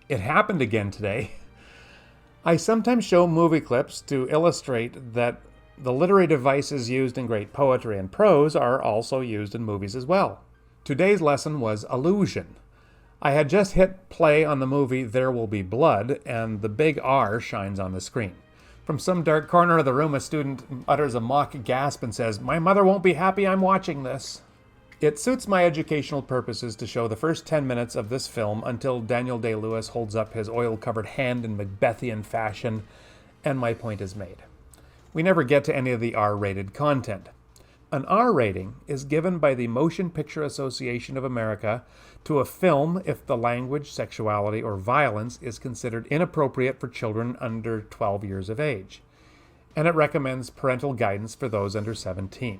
It happened again today. I sometimes show movie clips to illustrate that the literary devices used in great poetry and prose are also used in movies as well. Today's lesson was allusion. I had just hit play on the movie There Will Be Blood, and the big R shines on the screen. From some dark corner of the room, a student utters a mock gasp and says, "My mother won't be happy I'm watching this." It suits my educational purposes to show the first 10 minutes of this film until Daniel Day-Lewis holds up his oil-covered hand in Macbethian fashion, and my point is made. We never get to any of the R-rated content. An R rating is given by the Motion Picture Association of America to a film if the language, sexuality, or violence is considered inappropriate for children under 12 years of age, and it recommends parental guidance for those under 17.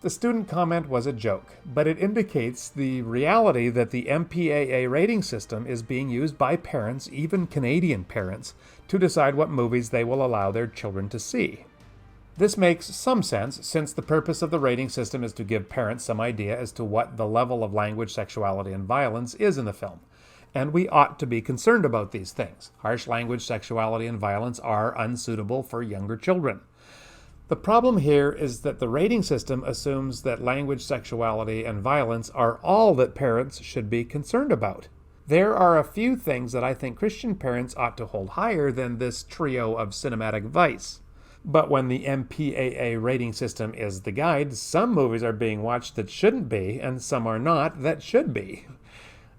The student comment was a joke, but it indicates the reality that the MPAA rating system is being used by parents, even Canadian parents, to decide what movies they will allow their children to see. This makes some sense, since the purpose of the rating system is to give parents some idea as to what the level of language, sexuality, and violence is in the film. And we ought to be concerned about these things. Harsh language, sexuality, and violence are unsuitable for younger children. The problem here is that the rating system assumes that language, sexuality, and violence are all that parents should be concerned about. There are a few things that I think Christian parents ought to hold higher than this trio of cinematic vice. But when the MPAA rating system is the guide, some movies are being watched that shouldn't be, and some are not that should be.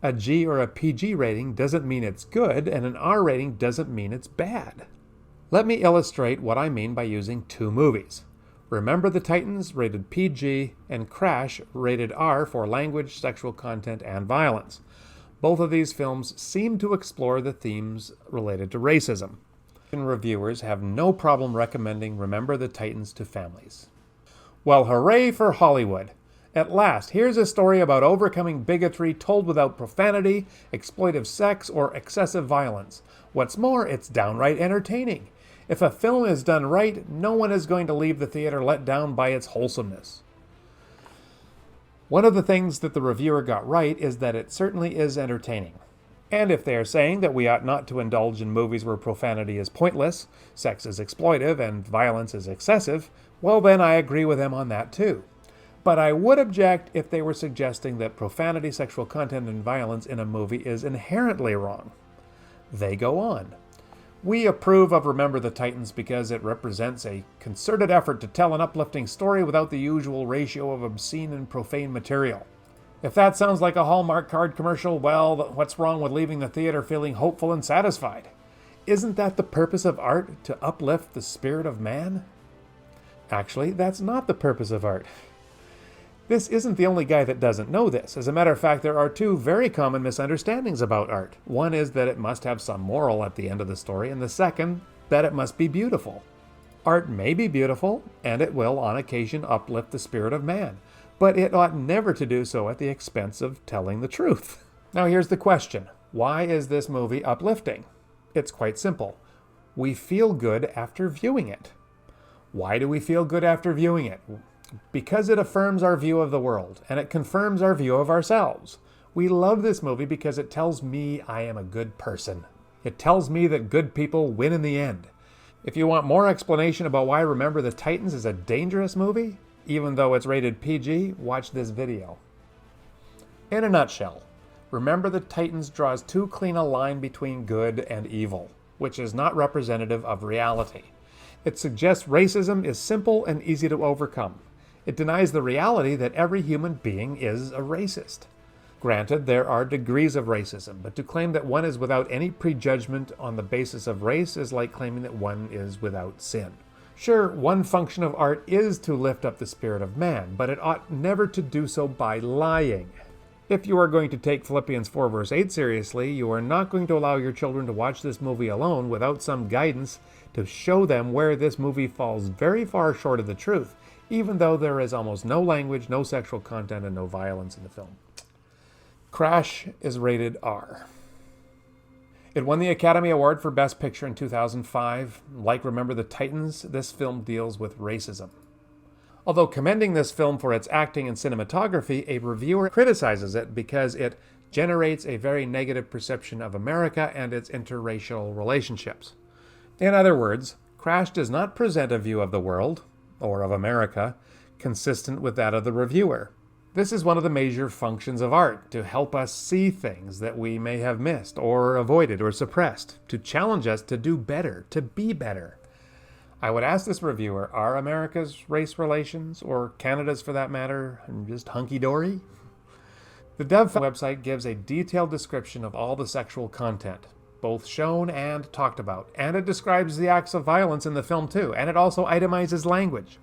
A G or a PG rating doesn't mean it's good, and an R rating doesn't mean it's bad. Let me illustrate what I mean by using two movies. Remember the Titans, rated PG, and Crash, rated R for language, sexual content, and violence. Both of these films seem to explore the themes related to racism. Reviewers have no problem recommending Remember the Titans to families. Well, hooray for Hollywood! At last, here's a story about overcoming bigotry told without profanity, exploitive sex, or excessive violence. What's more, it's downright entertaining. If a film is done right, no one is going to leave the theater let down by its wholesomeness. One of the things that the reviewer got right is that it certainly is entertaining. And if they are saying that we ought not to indulge in movies where profanity is pointless, sex is exploitive, and violence is excessive, well then I agree with them on that too. But I would object if they were suggesting that profanity, sexual content, and violence in a movie is inherently wrong. They go on. We approve of Remember the Titans because it represents a concerted effort to tell an uplifting story without the usual ratio of obscene and profane material. If that sounds like a Hallmark card commercial, well, what's wrong with leaving the theater feeling hopeful and satisfied? Isn't that the purpose of art, to uplift the spirit of man? Actually, that's not the purpose of art. This isn't the only guy that doesn't know this. As a matter of fact, there are two very common misunderstandings about art. One is that it must have some moral at the end of the story, and the second, that it must be beautiful. Art may be beautiful, and it will, on occasion, uplift the spirit of man. But it ought never to do so at the expense of telling the truth. Now here's the question. Why is this movie uplifting? It's quite simple. We feel good after viewing it. Why do we feel good after viewing it? Because it affirms our view of the world, and it confirms our view of ourselves. We love this movie because it tells me I am a good person. It tells me that good people win in the end. If you want more explanation about why Remember the Titans is a dangerous movie, even though it's rated PG, watch this video. In a nutshell, Remember the Titans draws too clean a line between good and evil, which is not representative of reality. It suggests racism is simple and easy to overcome. It denies the reality that every human being is a racist. Granted, there are degrees of racism, but to claim that one is without any prejudgment on the basis of race is like claiming that one is without sin. Sure, one function of art is to lift up the spirit of man, but it ought never to do so by lying. If you are going to take Philippians 4 verse 8 seriously, you are not going to allow your children to watch this movie alone without some guidance to show them where this movie falls very far short of the truth, even though there is almost no language, no sexual content, and no violence in the film. Crash is rated R. It won the Academy Award for Best Picture in 2005. Like Remember the Titans, this film deals with racism. Although commending this film for its acting and cinematography, a reviewer criticizes it because it generates a very negative perception of America and its interracial relationships. In other words, Crash does not present a view of the world, or of America, consistent with that of the reviewer. This is one of the major functions of art, to help us see things that we may have missed, or avoided, or suppressed, to challenge us to do better, to be better. I would ask this reviewer, are America's race relations, or Canada's for that matter, just hunky-dory? The Dove website gives a detailed description of all the sexual content, both shown and talked about, and it describes the acts of violence in the film too, and it also itemizes language.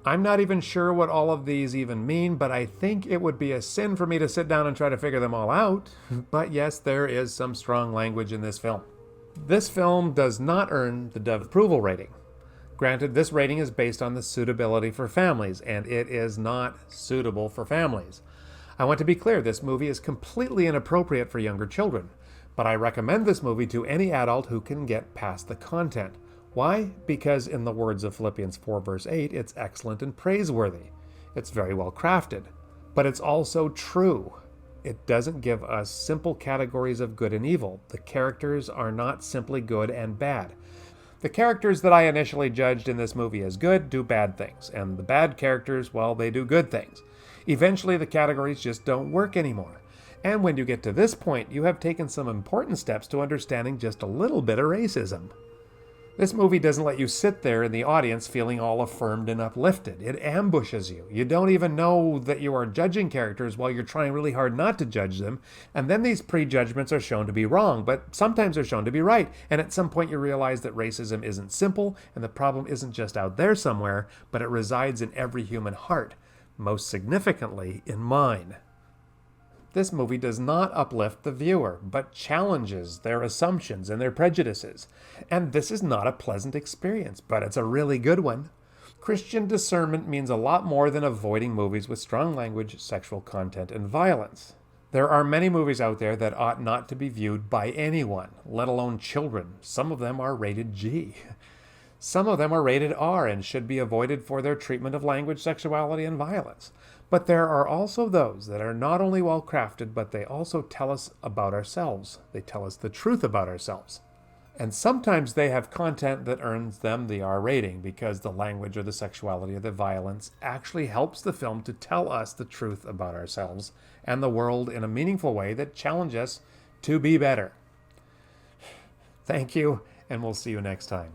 I'm not even sure what all of these even mean, but I think it would be a sin for me to sit down and try to figure them all out. But yes, there is some strong language in this film. This film does not earn the Dove approval rating. Granted, this rating is based on the suitability for families, and it is not suitable for families. I want to be clear, this movie is completely inappropriate for younger children, but I recommend this movie to any adult who can get past the content. Why? Because in the words of Philippians 4 verse 8, it's excellent and praiseworthy. It's very well crafted, but it's also true. It doesn't give us simple categories of good and evil. The characters are not simply good and bad. The characters that I initially judged in this movie as good do bad things, and the bad characters, well, they do good things. Eventually, the categories just don't work anymore. And when you get to this point, you have taken some important steps to understanding just a little bit of racism. This movie doesn't let you sit there in the audience feeling all affirmed and uplifted. It ambushes you. You don't even know that you are judging characters while you're trying really hard not to judge them. And then these prejudgments are shown to be wrong, but sometimes they're shown to be right. And at some point you realize that racism isn't simple, and the problem isn't just out there somewhere, but it resides in every human heart, most significantly in mine. This movie does not uplift the viewer, but challenges their assumptions and their prejudices. And this is not a pleasant experience, but it's a really good one. Christian discernment means a lot more than avoiding movies with strong language, sexual content, and violence. There are many movies out there that ought not to be viewed by anyone, let alone children. Some of them are rated G. Some of them are rated R and should be avoided for their treatment of language, sexuality, and violence. But there are also those that are not only well crafted, but they also tell us about ourselves. They tell us the truth about ourselves. And sometimes they have content that earns them the R rating because the language or the sexuality or the violence actually helps the film to tell us the truth about ourselves and the world in a meaningful way that challenges us to be better. Thank you, and we'll see you next time.